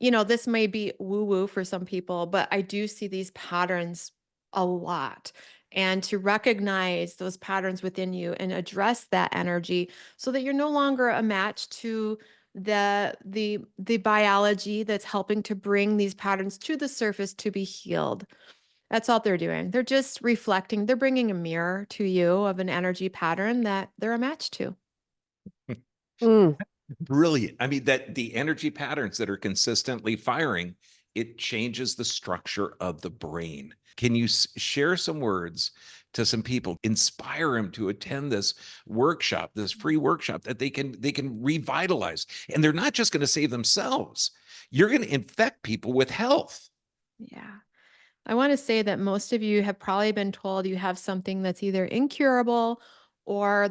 this may be woo-woo for some people, but I do see these patterns a lot. And to recognize those patterns within you and address that energy so that you're no longer a match to the biology that's helping to bring these patterns to the surface to be healed. That's all they're doing. They're just reflecting, they're bringing a mirror to you of an energy pattern that they're a match to. Mm. Brilliant. I mean, that the energy patterns that are consistently firing, it changes the structure of the brain. Can you share some words to some people, inspire them to attend this workshop, this free workshop that they can revitalize? And they're not just going to save themselves. You're going to infect people with health. Yeah. I want to say that most of you have probably been told you have something that's either incurable or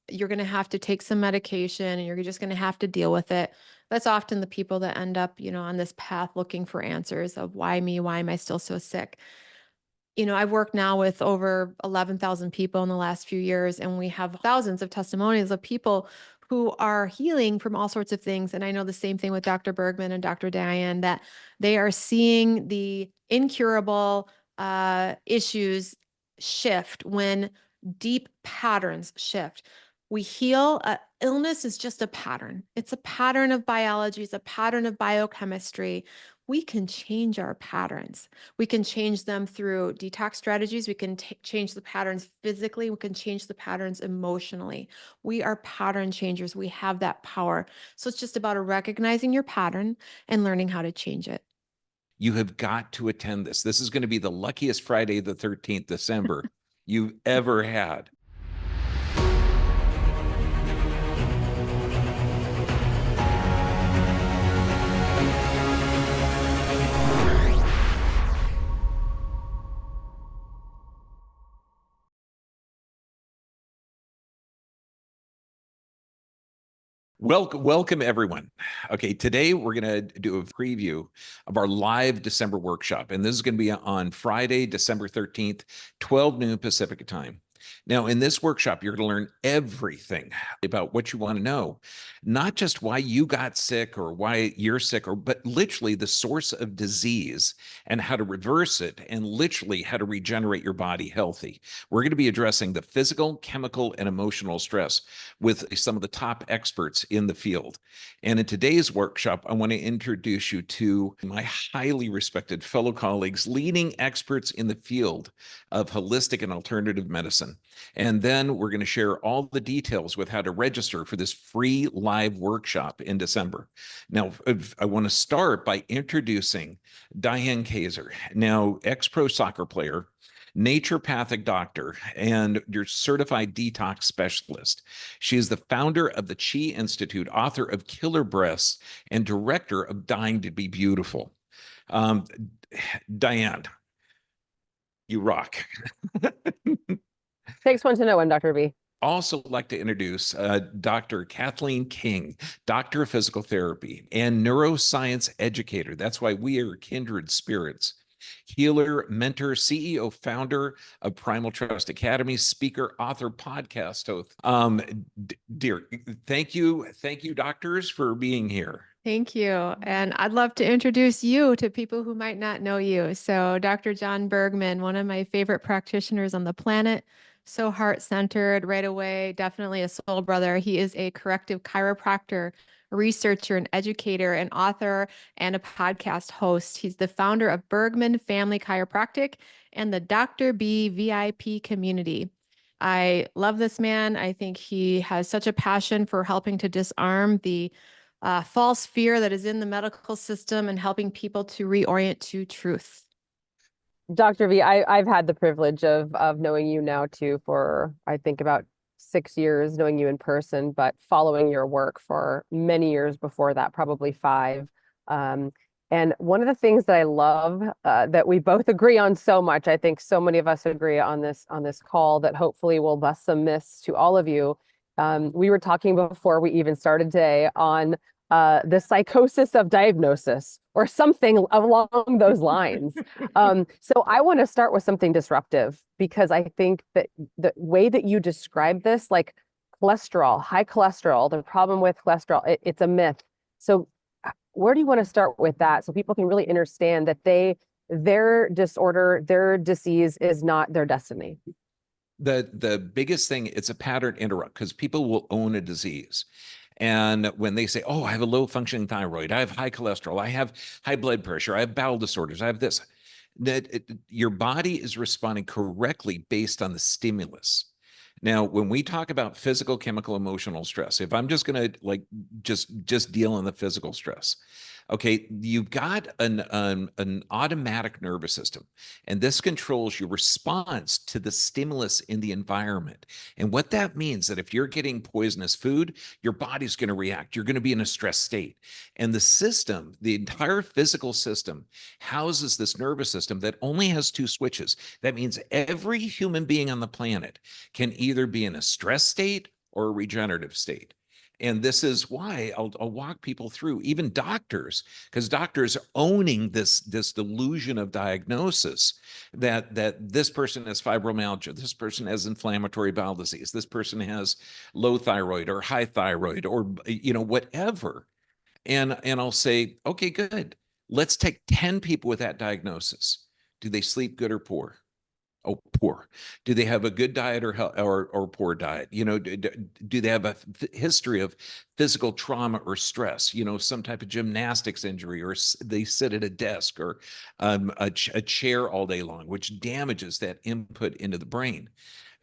you're going to have to take some medication and you're just going to have to deal with it. That's often the people that end up, on this path looking for answers of why me? Why am I still so sick? I've worked now with over 11,000 people in the last few years, and we have thousands of testimonials of people who are healing from all sorts of things. And I know the same thing with Dr. Bergman and Dr. Diane, that they are seeing the incurable issues shift when deep patterns shift. We heal. Illness is just a pattern. It's a pattern of biology. It's a pattern of biochemistry. We can change our patterns. We can change them through detox strategies. We can change the patterns physically. We can change the patterns emotionally. We are pattern changers. We have that power. So it's just about recognizing your pattern and learning how to change it. You have got to attend this. This is going to be the luckiest Friday, the 13th December you've ever had. Welcome everyone. Okay, today we're going to do a preview of our live December workshop, and this is going to be on Friday, December 13th, 12 noon Pacific time. Now, in this workshop, you're going to learn everything about what you want to know, not just why you got sick or why you're sick, but literally the source of disease and how to reverse it, and literally how to regenerate your body healthy. We're going to be addressing the physical, chemical, and emotional stress with some of the top experts in the field. And in today's workshop, I want to introduce you to my highly respected fellow colleagues, leading experts in the field of holistic and alternative medicine. And then we're going to share all the details with how to register for this free live workshop in December. Now, I want to start by introducing Diane Kaiser, now ex-pro soccer player, naturopathic doctor, and your certified detox specialist. She is the founder of the Chi Institute, author of Killer Breasts, and director of Dying to Be Beautiful. Diane, you rock. Takes one to know one, Dr. V. Also like to introduce Dr. Kathleen King, doctor of physical therapy and neuroscience educator. That's why we are kindred spirits. Healer, mentor, CEO, founder of Primal Trust Academy, speaker, author, podcast host. Dear, thank you, doctors, for being here. Thank you. And I'd love to introduce you to people who might not know you. So Dr. John Bergman, one of my favorite practitioners on the planet, so heart-centered right away, definitely a soul brother. He is a corrective chiropractor, a researcher, an educator, an author, and a podcast host. He's the founder of Bergman Family Chiropractic and the Dr. B VIP community. I love this man. I think he has such a passion for helping to disarm the false fear that is in the medical system and helping people to reorient to truth. Dr. V, I've had the privilege of knowing you now too for, I think, about 6 years, knowing you in person, but following your work for many years before that, probably 5. And one of the things that I love that we both agree on so much, I think so many of us agree on this call, that hopefully will bust some myths to all of you. We were talking before we even started today on the psychosis of diagnosis or something along those lines. So I want to start with something disruptive, because I think that the way that you describe this, like cholesterol, high cholesterol, the problem with cholesterol, it's a myth. So where do you want to start with that so people can really understand that their disorder, their disease is not their destiny? The biggest thing, it's a pattern interrupt, because people will own a disease. And when they say, oh, I have a low functioning thyroid, I have high cholesterol, I have high blood pressure, I have bowel disorders, I have this, your body is responding correctly based on the stimulus. Now, when we talk about physical, chemical, emotional stress, if I'm just going to like just deal in the physical stress, okay, you've got an automatic nervous system, and this controls your response to the stimulus in the environment. And what that means that if you're getting poisonous food, your body's going to react. You're going to be in a stress state. And the system, the entire physical system, houses this nervous system that only has two switches. That means every human being on the planet can either be in a stress state or a regenerative state. And this is why I'll walk people through, even doctors, because doctors are owning this delusion of diagnosis that this person has fibromyalgia, this person has inflammatory bowel disease, this person has low thyroid or high thyroid, or whatever. And I'll say, okay, good. Let's take 10 people with that diagnosis. Do they sleep good or poor? Oh, poor. Do they have a good diet or poor diet? Do they have a history of physical trauma or stress? Some type of gymnastics injury, or they sit at a desk or a chair all day long, which damages that input into the brain.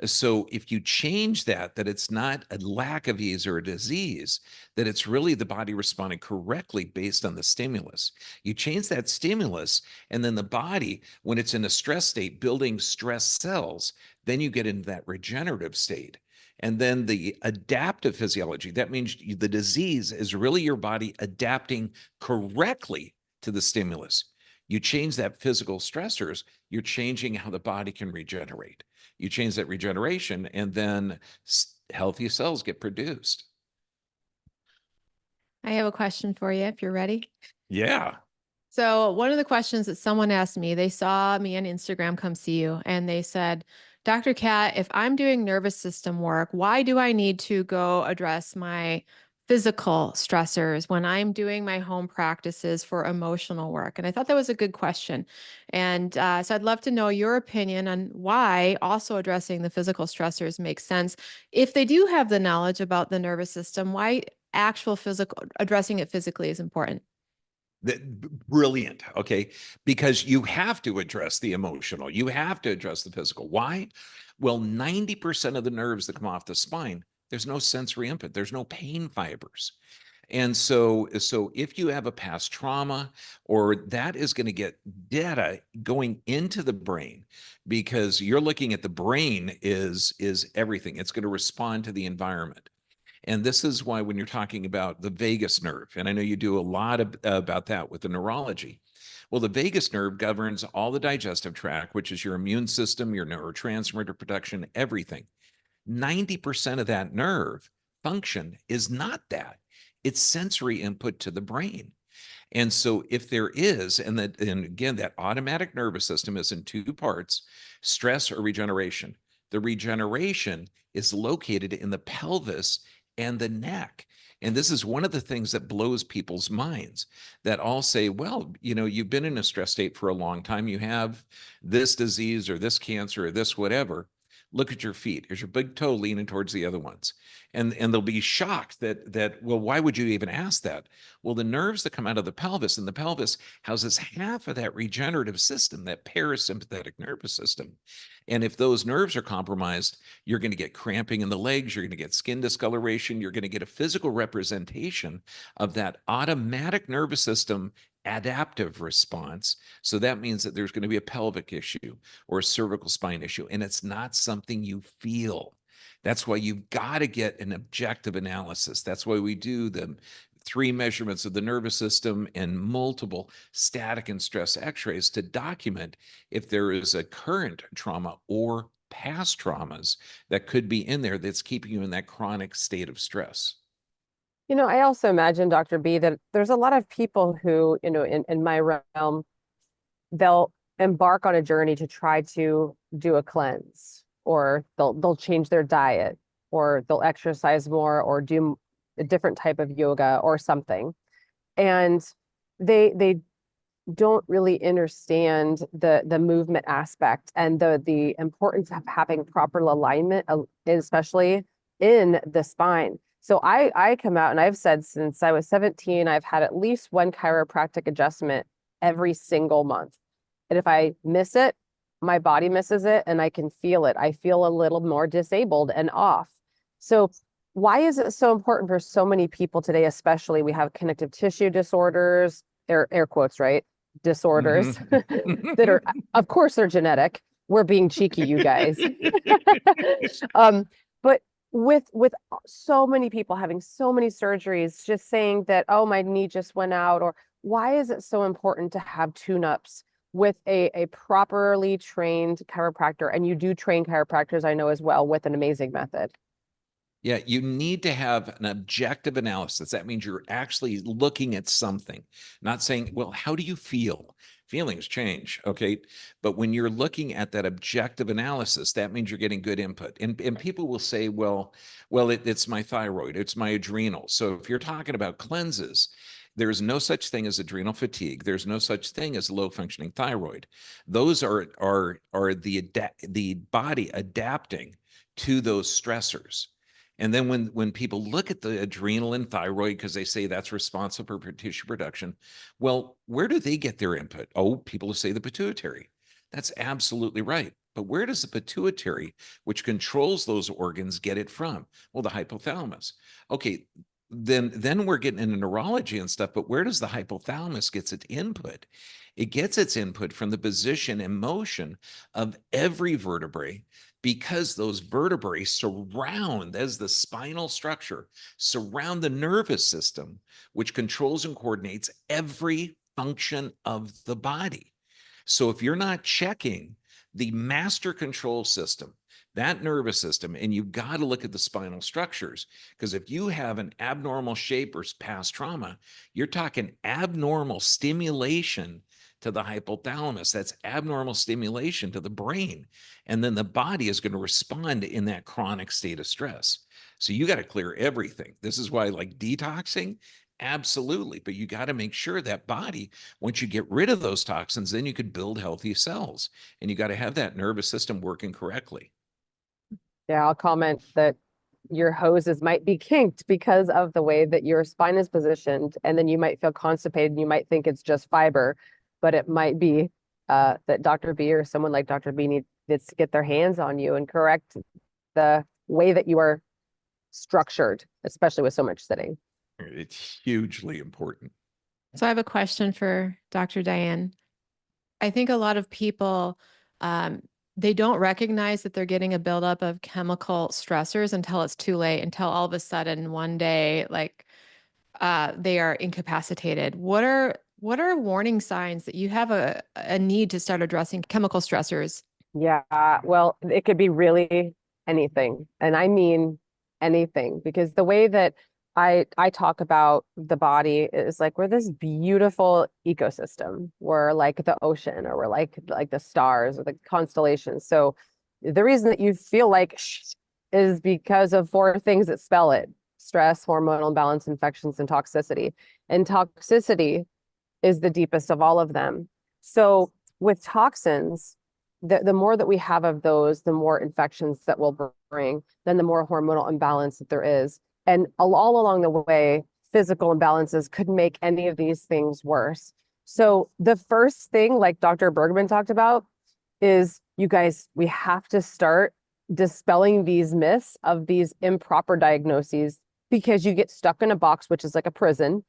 So if you change that it's not a lack of ease or a disease, that it's really the body responding correctly based on the stimulus. You change that stimulus, and then the body, when it's in a stress state, building stress cells, then you get into that regenerative state. And then the adaptive physiology, that means the disease is really your body adapting correctly to the stimulus. You change that physical stressors, you're changing how the body can regenerate. You change that regeneration, and then healthy cells get produced. I have a question for you if you're ready. Yeah. So one of the questions that someone asked me, they saw me on Instagram come see you, and they said, Dr. Kat, if I'm doing nervous system work, why do I need to go address my physical stressors when I'm doing my home practices for emotional work? And I thought that was a good question. And so I'd love to know your opinion on why also addressing the physical stressors makes sense. If they do have the knowledge about the nervous system, why actual physical addressing it physically is important. Brilliant. Okay. Because you have to address the emotional, you have to address the physical. Why? Well, 90% of the nerves that come off the spine, there's no sensory input, there's no pain fibers. And so if you have a past trauma, or that is going to get data going into the brain, because you're looking at the brain is everything. It's going to respond to the environment. And this is why when you're talking about the vagus nerve, and I know you do a lot about that with the neurology. Well, the vagus nerve governs all the digestive tract, which is your immune system, your neurotransmitter production, everything. 90% of that nerve function is not that. It's sensory input to the brain. And so if there is, and again, that automatic nervous system is in two parts, stress or regeneration. The regeneration is located in the pelvis and the neck. And this is one of the things that blows people's minds, that all say, well, you've been in a stress state for a long time. You have this disease or this cancer or this whatever. Look at your feet. Is your big toe leaning towards the other ones? And they'll be shocked that, well, why would you even ask that? Well, the nerves that come out of the pelvis, and the pelvis houses half of that regenerative system, that parasympathetic nervous system. And if those nerves are compromised, you're going to get cramping in the legs, you're going to get skin discoloration, you're going to get a physical representation of that automatic nervous system adaptive response. So that means that there's going to be a pelvic issue or a cervical spine issue, and it's not something you feel. That's why you've got to get an objective analysis. That's why we do the 3 measurements of the nervous system and multiple static and stress x-rays to document if there is a current trauma or past traumas that could be in there that's keeping you in that chronic state of stress. I also imagine, Dr. B, that there's a lot of people who, in my realm, they'll embark on a journey to try to do a cleanse, or they'll change their diet, or they'll exercise more, or do a different type of yoga or something. And they don't really understand the movement aspect and the importance of having proper alignment, especially in the spine. So I come out and I've said since I was 17, I've had at least one chiropractic adjustment every single month. And if I miss it, my body misses it and I can feel it. I feel a little more disabled and off. So why is it so important for so many people today, especially we have connective tissue disorders, air quotes, right? Disorders that are, of course, they're genetic. We're being cheeky, you guys. But with so many people having so many surgeries, just saying that, oh, my knee just went out, or why is it so important to have tune-ups with a properly trained chiropractor? And you do train chiropractors, I know as well, with an amazing method. Yeah, you need to have an objective analysis. That means you're actually looking at something, not saying, well, how do you feel? Feelings change, okay? But when you're looking at that objective analysis, that means you're getting good input. And people will say, well, it's my thyroid, it's my adrenals. So if you're talking about cleanses, there's no such thing as adrenal fatigue. There's no such thing as low functioning thyroid. Those are the body adapting to those stressors. And then when people look at the adrenal and thyroid, because they say that's responsible for tissue production, well, where do they get their input? Oh, people say the pituitary. That's absolutely right. But where does the pituitary, which controls those organs, get it from? Well, the hypothalamus. Okay, then we're getting into neurology and stuff, but where does the hypothalamus get its input? It gets its input from the position and motion of every vertebrae, because those vertebrae surround, as the spinal structure, surround the nervous system, which controls and coordinates every function of the body. So if you're not checking the master control system, that nervous system, and you've got to look at the spinal structures, because if you have an abnormal shape or past trauma, you're talking abnormal stimulation to the hypothalamus. That's abnormal stimulation to the brain. And then the body is going to respond in that chronic state of stress. So you got to clear everything. This is why, like detoxing, absolutely. But you got to make sure that body, once you get rid of those toxins, then you could build healthy cells. And you got to have that nervous system working correctly. Yeah, I'll comment that your hoses might be kinked because of the way that your spine is positioned. And then you might feel constipated and you might think it's just fiber, but it might be that Dr. B or someone like Dr. B needs to get their hands on you and correct the way that you are structured, especially with so much sitting. It's hugely important. So I have a question for Dr. Diane. I think a lot of people, they don't recognize that they're getting a buildup of chemical stressors until it's too late, until all of a sudden one day, like they are incapacitated. What are warning signs that you have a need to start addressing chemical stressors? Yeah, well, it could be really anything. And I mean anything, because the way that I talk about the body is like we're this beautiful ecosystem. We're like the ocean, or we're like the stars or the constellations. So the reason that you feel like is because of four things that spell it: stress, hormonal imbalance, infections, and toxicity. And toxicity is the deepest of all of them. So with toxins, the more that we have of those, the more infections that will bring, then the more hormonal imbalance that there is. And all along the way, physical imbalances could make any of these things worse. So the first thing, like Dr. Bergman talked about, is you guys, we have to start dispelling these myths of these improper diagnoses, because you get stuck in a box, which is like a prison.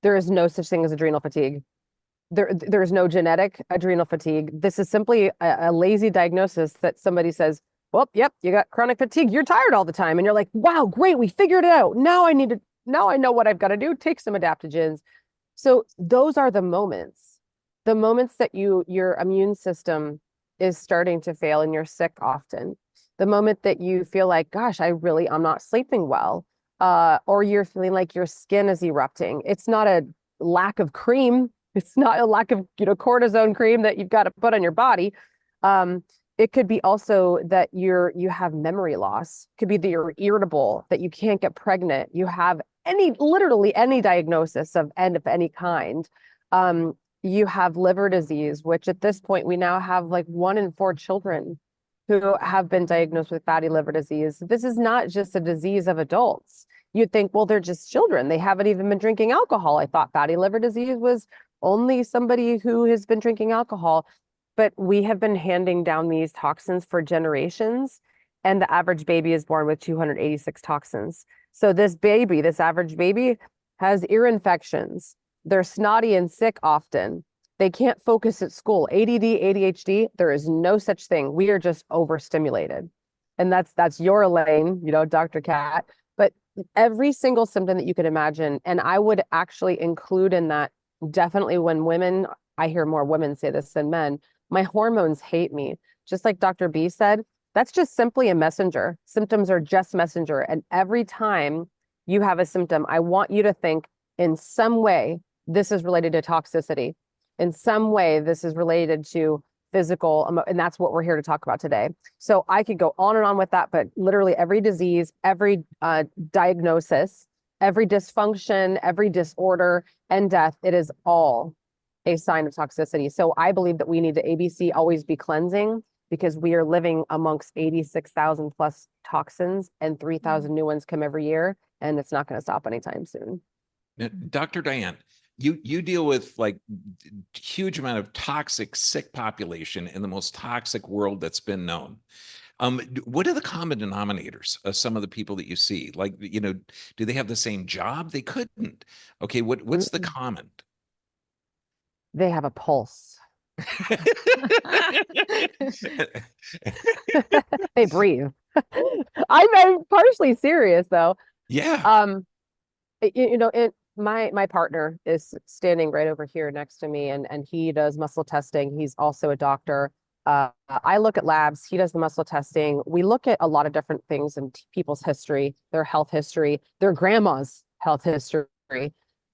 There is no such thing as adrenal fatigue. There's no genetic adrenal fatigue. This is simply a lazy diagnosis that somebody says, well, yep, you got chronic fatigue. You're tired all the time. And you're like, wow, great. We figured it out. Now I know what I've got to do. Take some adaptogens. So those are the moments that your immune system is starting to fail and you're sick often. The moment that you feel like, gosh, I'm not sleeping well. Or you're feeling like your skin is erupting. It's not a lack of cream. It's not a lack of, cortisone cream that you've got to put on your body. It could be also that you have memory loss. It could be that you're irritable, that you can't get pregnant. You have literally any diagnosis of any kind. You have liver disease, which at this point we now have like 1 in 4 children who have been diagnosed with fatty liver disease. This is not just a disease of adults. You'd think, well, they're just children. They haven't even been drinking alcohol. I thought fatty liver disease was only somebody who has been drinking alcohol. But we have been handing down these toxins for generations, and the average baby is born with 286 toxins. So this baby, this average baby, has ear infections. They're snotty and sick often. They can't focus at school. ADD, ADHD, there is no such thing. We are just overstimulated. And that's your lane, you know, Dr. Kat. But every single symptom that you could imagine, and I would actually include in that definitely when women, I hear more women say this than men, my hormones hate me. Just like Dr. B said, that's just simply a messenger. Symptoms are just messenger. And every time you have a symptom, I want you to think in some way, this is related to toxicity. In some way, this is related to physical, and that's what we're here to talk about today. So I could go on and on with that, but literally every disease, every diagnosis, every dysfunction, every disorder and death, it is all a sign of toxicity. So I believe that we need to ABC always be cleansing, because we are living amongst 86,000 plus toxins and 3,000 new ones come every year, and it's not going to stop anytime soon. Now, Dr. Diane, you deal with like huge amount of toxic, sick population in the most toxic world that's been known. What are the common denominators of some of the people that you see? Like, you know, do they have the same job? They couldn't. Okay, what's the common? They have a pulse. They breathe. I'm partially serious though. Yeah. You know, my partner is standing right over here next to me, and he does muscle testing. He's also a doctor. I look at labs. He does the muscle testing. We look at a lot of different things in people's history, their health history, their grandma's health history,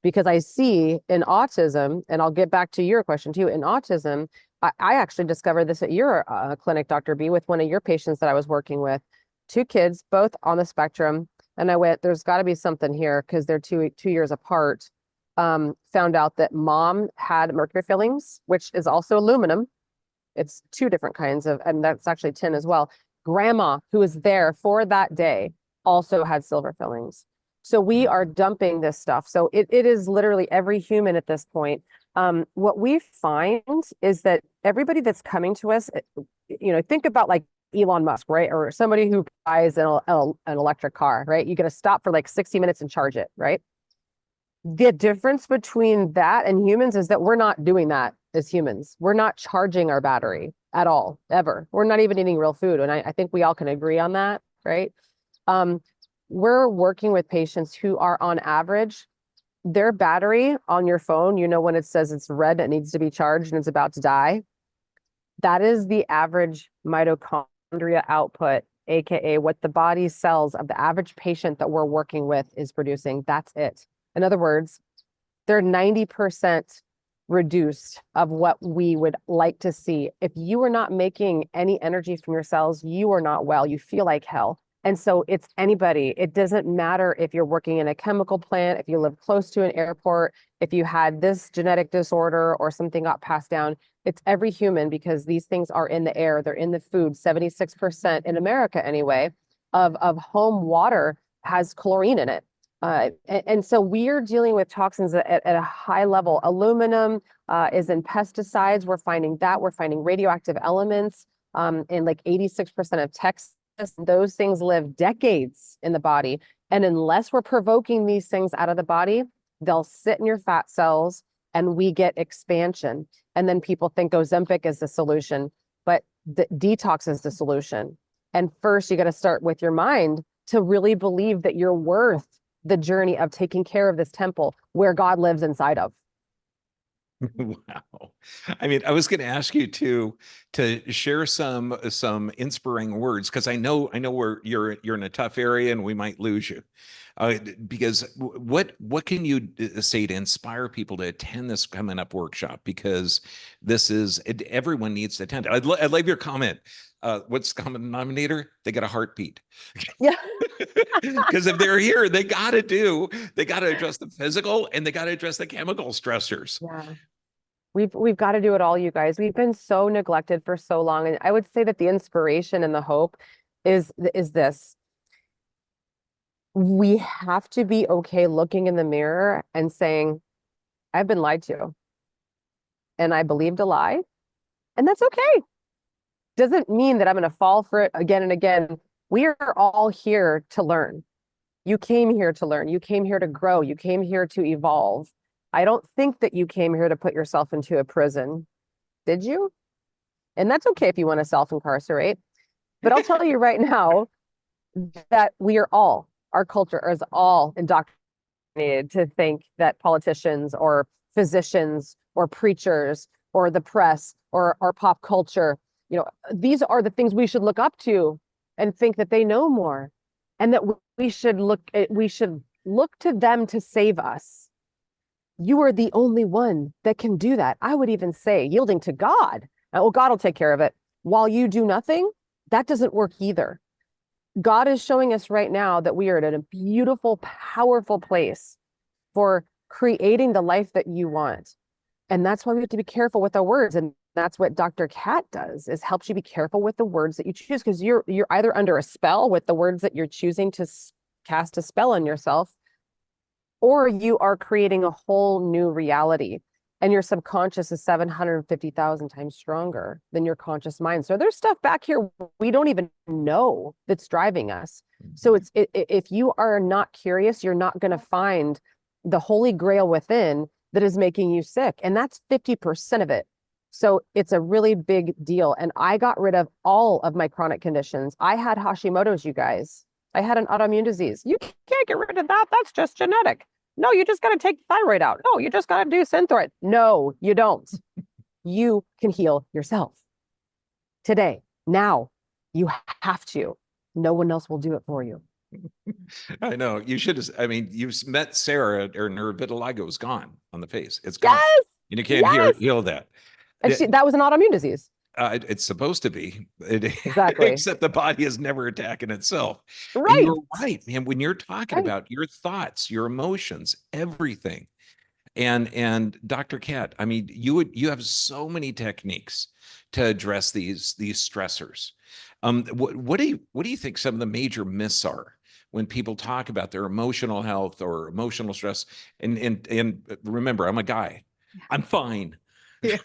because I see in autism, and I'll get back to your question too. In autism, I actually discovered this at your clinic, Dr. B, with one of your patients that I was working with. 2 kids, both on the spectrum. And I went, there's got to be something here, because they're two years apart. Found out that mom had mercury fillings, which is also aluminum. It's 2 different kinds of, and that's actually tin as well. Grandma, who was there for that day, also had silver fillings. So we are dumping this stuff. So it is literally every human at this point. What we find is that everybody that's coming to us, you know, think about like Elon Musk, right? Or somebody who buys an electric car, right? You got to stop for like 60 minutes and charge it, right? The difference between that and humans is that we're not doing that as humans. We're not charging our battery at all, ever. We're not even eating real food. And I think we all can agree on that, right? We're working with patients who are on average, their battery on your phone, you know, when it says it's red, it needs to be charged and it's about to die. That is the average mitochondria output, AKA what the body cells of the average patient that we're working with is producing. That's it. In other words, they're 90% reduced of what we would like to see. If you are not making any energy from your cells, you are not well. You feel like hell. And so it's anybody. It doesn't matter if you're working in a chemical plant, if you live close to an airport, if you had this genetic disorder or something got passed down. It's every human, because these things are in the air. They're in the food. 76% in America anyway of home water has chlorine in it. And so we are dealing with toxins at a high level. Aluminum is in pesticides. We're finding that. We're finding radioactive elements in like 86% of Texas. Those things live decades in the body. And unless we're provoking these things out of the body, they'll sit in your fat cells and we get expansion. And then people think Ozempic is the solution, but the detox is the solution. And first, you got to start with your mind to really believe that you're worth the journey of taking care of this temple where God lives inside of. Wow. I mean, I was going to ask you to share some inspiring words, because I know where you're in a tough area and we might lose you. Because what can you say to inspire people to attend this coming up workshop? Because everyone needs to attend. I'd love your comment. What's the common denominator? They got a heartbeat. Yeah. Because if they're here, they got to address the physical and they got to address the chemical stressors. Yeah. We've got to do it all, you guys. We've been so neglected for so long. And I would say that the inspiration and the hope is this. We have to be okay looking in the mirror and saying, I've been lied to, and I believed a lie, and that's okay. Doesn't mean that I'm going to fall for it again and again. We are all here to learn. You came here to learn. You came here to grow. You came here to evolve. I don't think that you came here to put yourself into a prison. Did you? And that's okay if you want to self-incarcerate. But I'll tell you right now that our culture is all indoctrinated to think that politicians or physicians or preachers or the press or our pop culture, these are the things we should look up to and think that they know more, and that we should look to them to save us. You are the only one that can do that. I would even say yielding to God. Oh, God will take care of it. While you do nothing, that doesn't work either. God is showing us right now that we are at a beautiful, powerful place for creating the life that you want. And that's why we have to be careful with our words. And that's what Dr. Kat does, is helps you be careful with the words that you choose, because you're either under a spell with the words that you're choosing to cast a spell on yourself, or you are creating a whole new reality. And your subconscious is 750,000 times stronger than your conscious mind. So there's stuff back here we don't even know that's driving us. So if you are not curious, you're not going to find the holy grail within that is making you sick. And that's 50% of it. So it's a really big deal. And I got rid of all of my chronic conditions. I had Hashimoto's, you guys. I had an autoimmune disease. You can't get rid of that. That's just genetic. No, you just got to take the thyroid out. No, you just got to do Synthroid. No, you don't. You can heal yourself today. Now, you have to. No one else will do it for you. I know. You should have, you met Sarah, and her vitiligo is gone on the face. It's gone. Yes. And you can't heal that. And that was an autoimmune disease. It's supposed to be. Exactly. Except the body is never attacking itself. Right. And you're right, man. When you're talking about your thoughts, your emotions, everything. And Dr. Kat, you have so many techniques to address these stressors. What do you think some of the major myths are when people talk about their emotional health or emotional stress? And remember, I'm a guy. I'm fine. Yeah.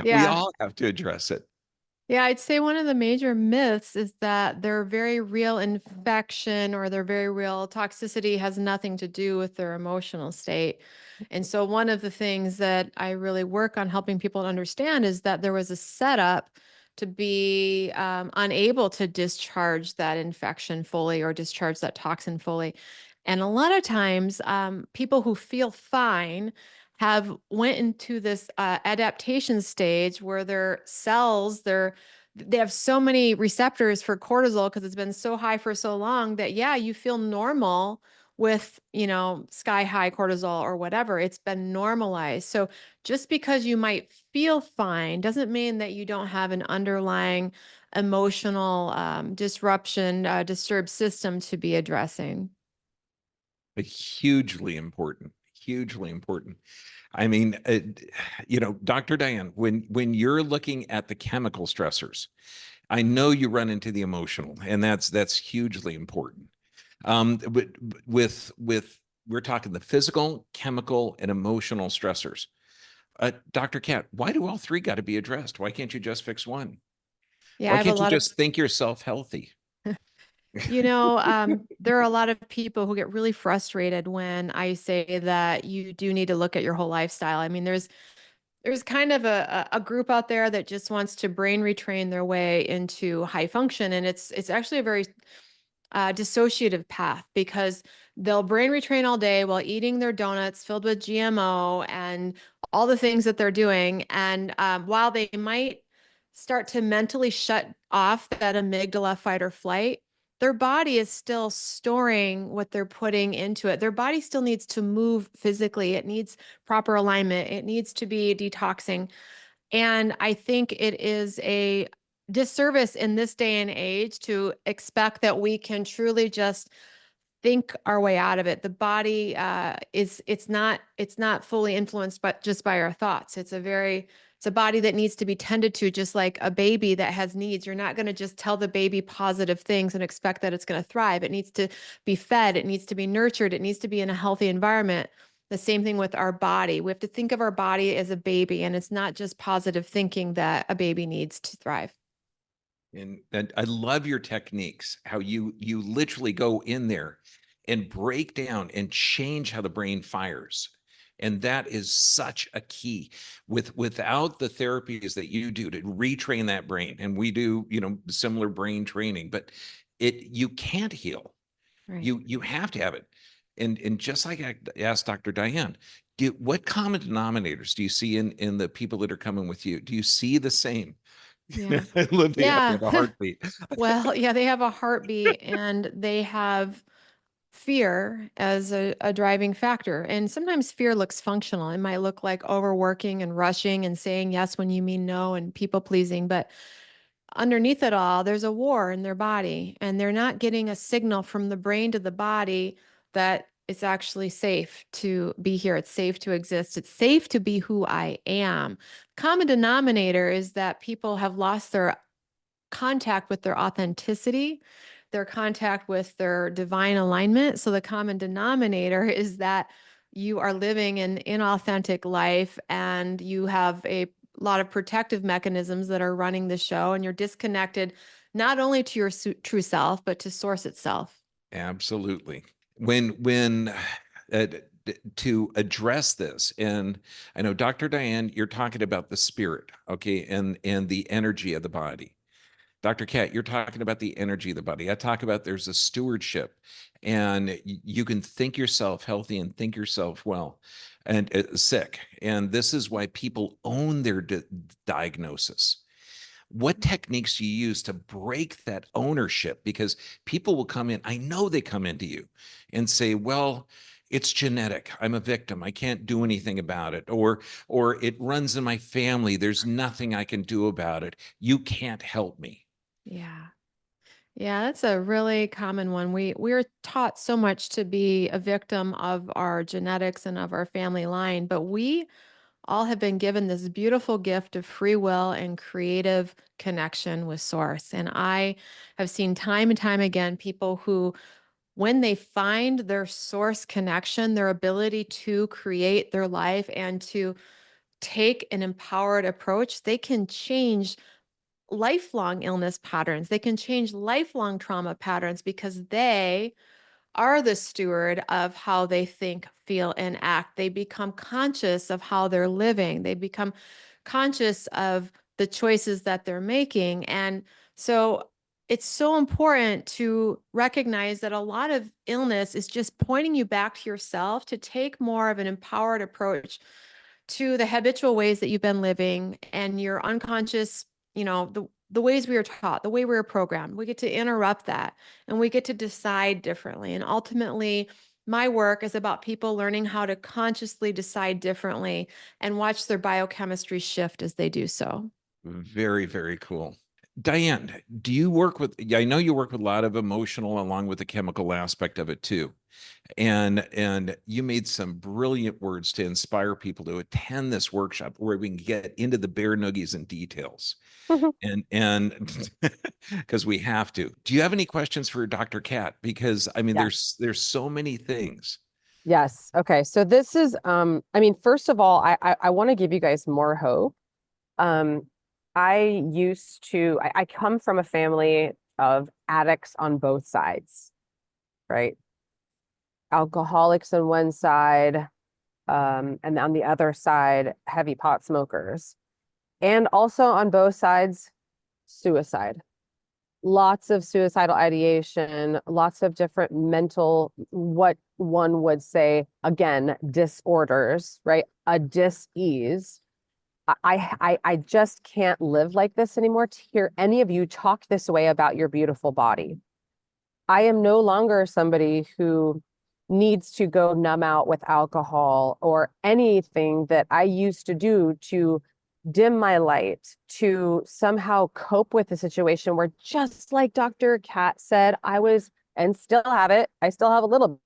We all have to address it. Yeah, I'd say one of the major myths is that their very real infection or their very real toxicity has nothing to do with their emotional state. And so one of the things that I really work on helping people to understand is that there was a setup to be unable to discharge that infection fully or discharge that toxin fully. And a lot of times, people who feel fine have went into this adaptation stage where their cells, they have so many receptors for cortisol because it's been so high for so long that, yeah, you feel normal with, sky high cortisol or whatever. It's been normalized. So just because you might feel fine doesn't mean that you don't have an underlying emotional disruption, disturbed system to be addressing. Hugely important. Hugely important. Dr. Diane, when you're looking at the chemical stressors, I know you run into the emotional, and that's hugely important. But we're talking the physical, chemical, and emotional stressors. Dr. Kat, why do all three got to be addressed? Why can't you just fix one? Yeah, Why can't you just think yourself healthy? there are a lot of people who get really frustrated when I say that you do need to look at your whole lifestyle. There's kind of a group out there that just wants to brain retrain their way into high function. And it's actually a very dissociative path, because they'll brain retrain all day while eating their donuts filled with GMO and all the things that they're doing. And while they might start to mentally shut off that amygdala fight or flight, their body is still storing what they're putting into it. Their body still needs to move physically. It needs proper alignment. It needs to be detoxing. And I think it is a disservice in this day and age to expect that we can truly just think our way out of it. The body it's not fully influenced but just by our thoughts. It's a body that needs to be tended to, just like a baby that has needs. You're not going to just tell the baby positive things and expect that it's going to thrive. It needs to be fed, it needs to be nurtured, it needs to be in a healthy environment. The same thing with our body. We have to think of our body as a baby, and it's not just positive thinking that a baby needs to thrive. And I love your techniques, how you literally go in there and break down and change how the brain fires. And that is such a key. Without the therapies that you do to retrain that brain, and we do, similar brain training, but you can't heal. Right. You have to have it. And just like I asked Dr. Diane, what common denominators do you see in the people that are coming with you? Do you see the same? Yeah. I love they Yeah. have a heartbeat. Well, yeah, they have a heartbeat and they have fear as a driving factor. And sometimes fear looks functional. It might look like overworking and rushing and saying yes when you mean no and people pleasing. But underneath it all, there's a war in their body, and they're not getting a signal from the brain to the body that it's actually safe to be here. It's safe to exist. It's safe to be who I am. Common denominator is that people have lost their contact with their authenticity, their contact with their divine alignment. So the common denominator is that you are living an inauthentic life and you have a lot of protective mechanisms that are running the show, and you're disconnected not only to your true self, but to source itself. Absolutely. When uh, to address this, and I know Dr. Diane, you're talking about the spirit, okay, and the energy of the body. Dr. Kat, you're talking about the energy of the body. I talk about there's a stewardship, and you can think yourself healthy and think yourself well and sick. And this is why people own their diagnosis. What techniques do you use to break that ownership? Because people will come in, I know they come into you and say, well, it's genetic. I'm a victim. I can't do anything about it. Or it runs in my family. There's nothing I can do about it. You can't help me. Yeah. Yeah, that's a really common one. We're taught so much to be a victim of our genetics and of our family line, but we all have been given this beautiful gift of free will and creative connection with source. And I have seen time and time again people who, when they find their source connection, their ability to create their life and to take an empowered approach, they can change lifelong illness patterns. They can change lifelong trauma patterns because they are the steward of how they think, feel, and act. They become conscious of how they're living. They become conscious of the choices that they're making. And so it's so important to recognize that a lot of illness is just pointing you back to yourself to take more of an empowered approach to the habitual ways that you've been living and your unconscious, the ways we were taught, the way we were programmed. We get to interrupt that and we get to decide differently. And ultimately, my work is about people learning how to consciously decide differently and watch their biochemistry shift as they do so. Very, very cool. Diane, do you work with, yeah, I know you work with a lot of emotional along with the chemical aspect of it too. And you made some brilliant words to inspire people to attend this workshop where we can get into the bare noogies and details. And because we have to. Do you have any questions for Dr. Kat? Because I mean, Yeah. there's so many things. Yes. Okay. So this is, I mean, first of all, I want to give you guys more hope. Um, I come from a family of addicts on both sides, right? Alcoholics on one side, and on the other side, heavy pot smokers. And also on both sides, suicide. Lots of suicidal ideation, lots of different mental, what one would say, again, disorders, right? A dis-ease. I just can't live like this anymore to hear any of you talk this way about your beautiful body. I am no longer somebody who needs to go numb out with alcohol or anything that I used to do to dim my light, to somehow cope with the situation where, just like Dr. Kat said, I was and still have it. I still have a little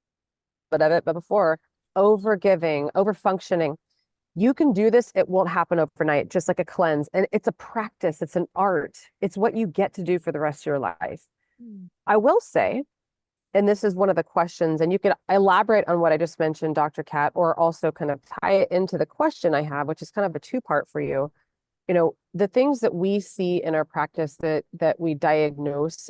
bit of it, but before, over giving, over functioning. You can do this. It won't happen overnight, just like a cleanse. And it's a practice. It's an art. It's what you get to do for the rest of your life. I will say, and this is one of the questions, and you can elaborate on what I just mentioned, Dr. Kat, or also kind of tie it into the question I have, which is kind of a two-part for you. You know, the things that we see in our practice that we diagnose,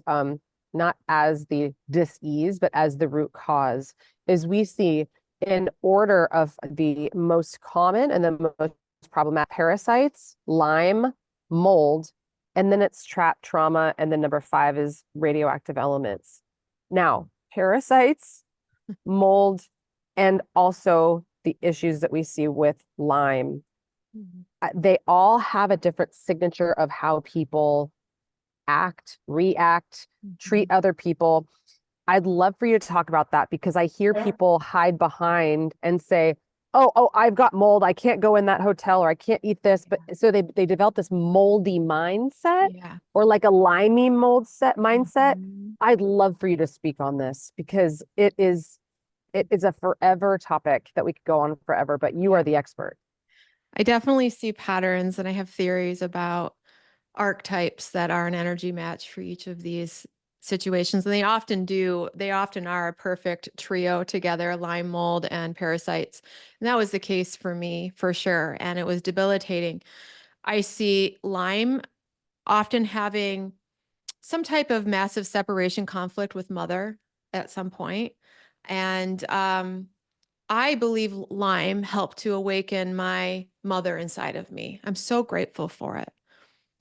not as the dis-ease, but as the root cause, is we see in order of the most common and the most problematic parasites, Lyme, mold, and then it's trap trauma, and then number 5 is radioactive elements. Now, parasites, mold, and also the issues that we see with Lyme, they all have a different signature of how people act, react, treat other people. I'd love for you to talk about that because I hear people hide behind and say, oh, I've got mold. I can't go in that hotel or I can't eat this. But so they develop this moldy mindset or like a limey mindset. I'd love for you to speak on this because it is a forever topic that we could go on forever, but you are the expert. I definitely see patterns and I have theories about archetypes that are an energy match for each of these situations. And they often are a perfect trio together, Lyme, mold, and parasites. And that was the case for me for sure. And it was debilitating. I see Lyme often having some type of massive separation conflict with mother at some point. And I believe Lyme helped to awaken my mother inside of me. I'm so grateful for it.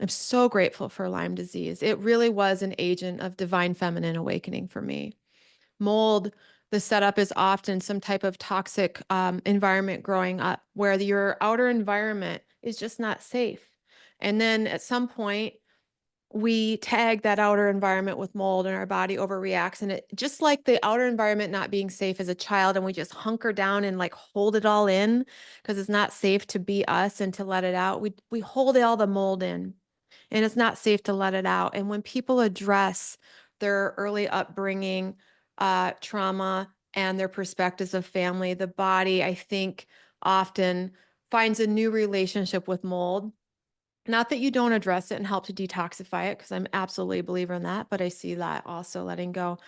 I'm so grateful for Lyme disease. It really was an agent of divine feminine awakening for me. Mold, the setup is often some type of toxic environment growing up where your outer environment is just not safe. And then at some point, we tag that outer environment with mold and our body overreacts. And it just like the outer environment not being safe as a child, and we just hunker down and like hold it all in because it's not safe to be us and to let it out. We hold all the mold in and it's not safe to let it out. And when people address their early upbringing, trauma, and their perspectives of family, the body, I think, often finds a new relationship with mold. Not that you don't address it and help to detoxify it, because I'm absolutely a believer in that, but I see that also letting go.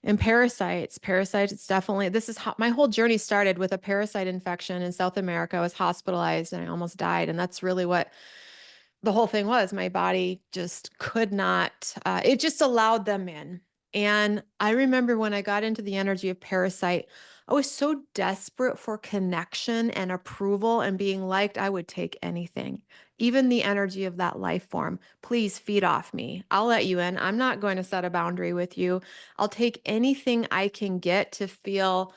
And parasites, it's definitely, this is how my whole journey started with a parasite infection in South America. I was hospitalized and I almost died. And that's really what the whole thing was. My body just could not, it just allowed them in. And I remember when I got into the energy of parasite, I was so desperate for connection and approval and being liked. I would take anything, even the energy of that life form. Please feed off me. I'll let you in. I'm not going to set a boundary with you. I'll take anything I can get to feel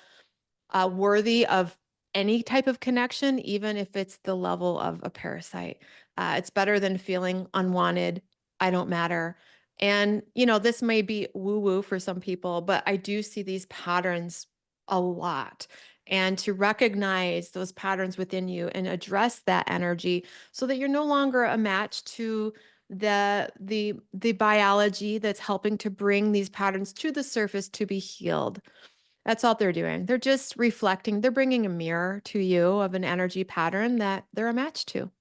worthy of any type of connection, even if it's the level of a parasite. It's better than feeling unwanted. I don't matter. And, this may be woo woo for some people, but I do see these patterns a lot. And to recognize those patterns within you and address that energy so that you're no longer a match to the biology that's helping to bring these patterns to the surface to be healed. That's all they're doing. They're just reflecting. They're bringing a mirror to you of an energy pattern that they're a match to.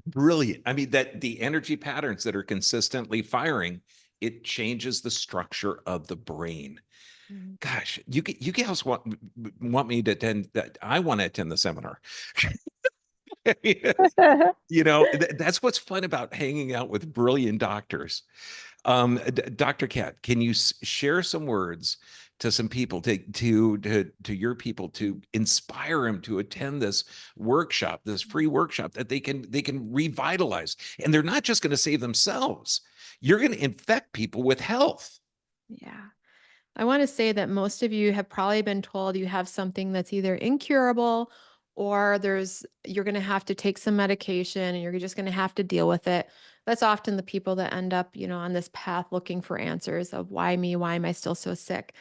Brilliant. I mean, that the energy patterns that are consistently firing, it changes the structure of the brain. Gosh, you guys want me to attend that? I want to attend the seminar. That's what's fun about hanging out with brilliant doctors. Dr. Kat, can you share some words to some people, to your people, to inspire them to attend this workshop, this free workshop that they can revitalize, and they're not just going to save themselves. You're going to infect people with health. Yeah. I want to say that most of you have probably been told you have something that's either incurable or you're going to have to take some medication and you're just going to have to deal with it. That's often the people that end up, on this path looking for answers of why me? Why am I still so sick?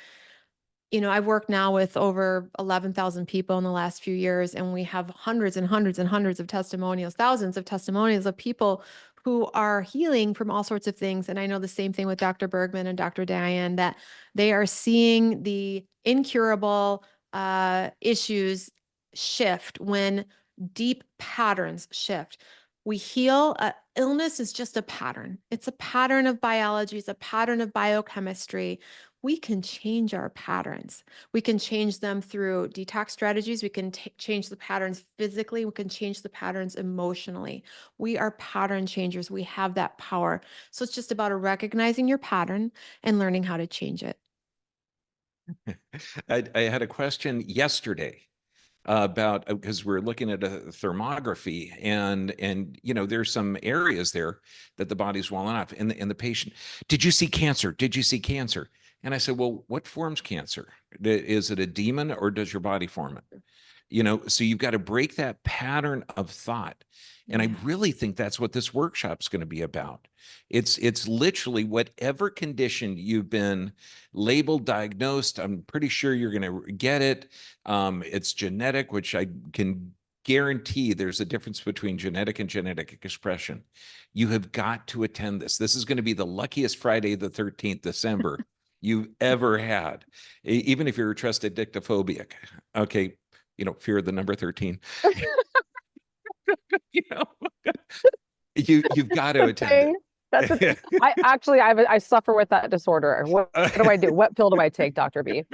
I've worked now with over 11,000 people in the last few years, and we have hundreds and hundreds and hundreds of testimonials, thousands of testimonials of people who who are healing from all sorts of things. And I know the same thing with Dr. Bergman and Dr. Diane, that they are seeing the incurable issues shift when deep patterns shift. We heal. Illness is just a pattern. It's a pattern of biology. It's a pattern of biochemistry. We can change our patterns. We can change them through detox strategies. We can change the patterns physically. We can change the patterns emotionally. We are pattern changers. We have that power. So it's just about recognizing your pattern and learning how to change it. I had a question yesterday about, because we're looking at a thermography, and you know, there's some areas there that the body's walling off, and the patient, did you see cancer? Did you see cancer? And I said, well, what forms cancer? Is it a demon, or does your body form it? You know, so you've got to break that pattern of thought. And I really think that's what this workshop's going to be about. It's literally whatever condition you've been labeled, diagnosed, I'm pretty sure you're going to get it. It's genetic, which I can guarantee there's a difference between genetic and genetic expression. You have got to attend this. This is going to be the luckiest Friday, the 13th December you've ever had, even if you're a trusted dictophobic. Okay, you know, fear of the number 13. You know, you've got to attend it. That's I suffer with that disorder. What do I do? What pill do I take, Dr. B?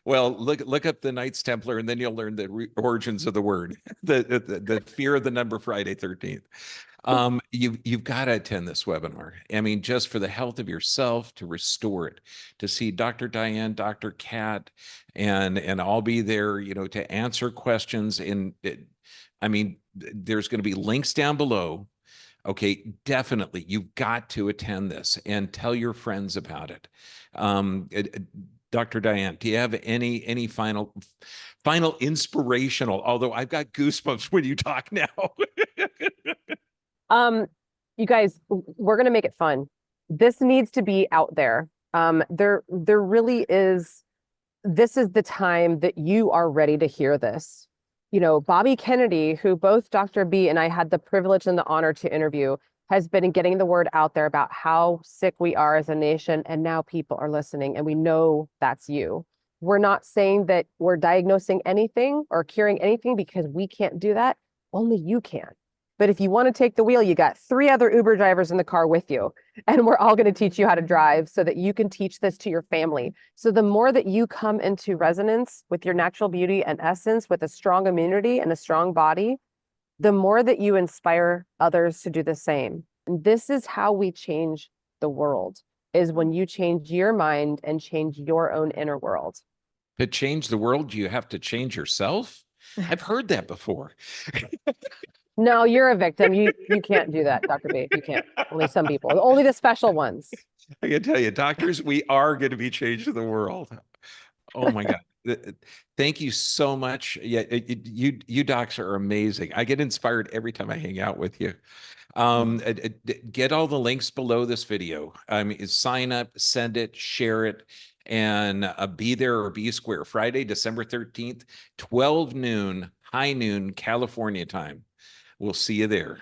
Well, look up the Knights Templar, and then you'll learn the origins of the word, the fear of the number Friday 13th. You've got to attend this webinar. I mean, just for the health of yourself, to restore it, to see Dr. Diane, Dr. Kat, and I'll be there, you know, to answer questions. I mean, there's going to be links down below. Okay, definitely. You've got to attend this and tell your friends about it. Dr. Diane, do you have any final inspirational, although I've got goosebumps when you talk now. You guys, we're going to make it fun. This needs to be out there. There really is, this is the time that you are ready to hear this. You know, Bobby Kennedy, who both Dr. B and I had the privilege and the honor to interview, has been getting the word out there about how sick we are as a nation, and now people are listening, and we know that's you. We're not saying that we're diagnosing anything or curing anything, because we can't do that. Only you can. But if you want to take the wheel, you got 3 other Uber drivers in the car with you, and we're all going to teach you how to drive so that you can teach this to your family. So the more that you come into resonance with your natural beauty and essence, with a strong immunity and a strong body, the more that you inspire others to do the same. And this is how we change the world, is when you change your mind and change your own inner world. To change the world, you have to change yourself? I've heard that before. No, you're a victim. You can't do that, Dr. B. You can't. Only some people. Only the special ones. I can tell you, doctors, we are going to be changing the world. Oh my God. Thank you so much. Yeah, you docs are amazing. I get inspired every time I hang out with you. Get all the links below this video. I mean, sign up, send it, share it, and be there or be square. Friday, December 13th, 12 noon, high noon, California time. We'll see you there.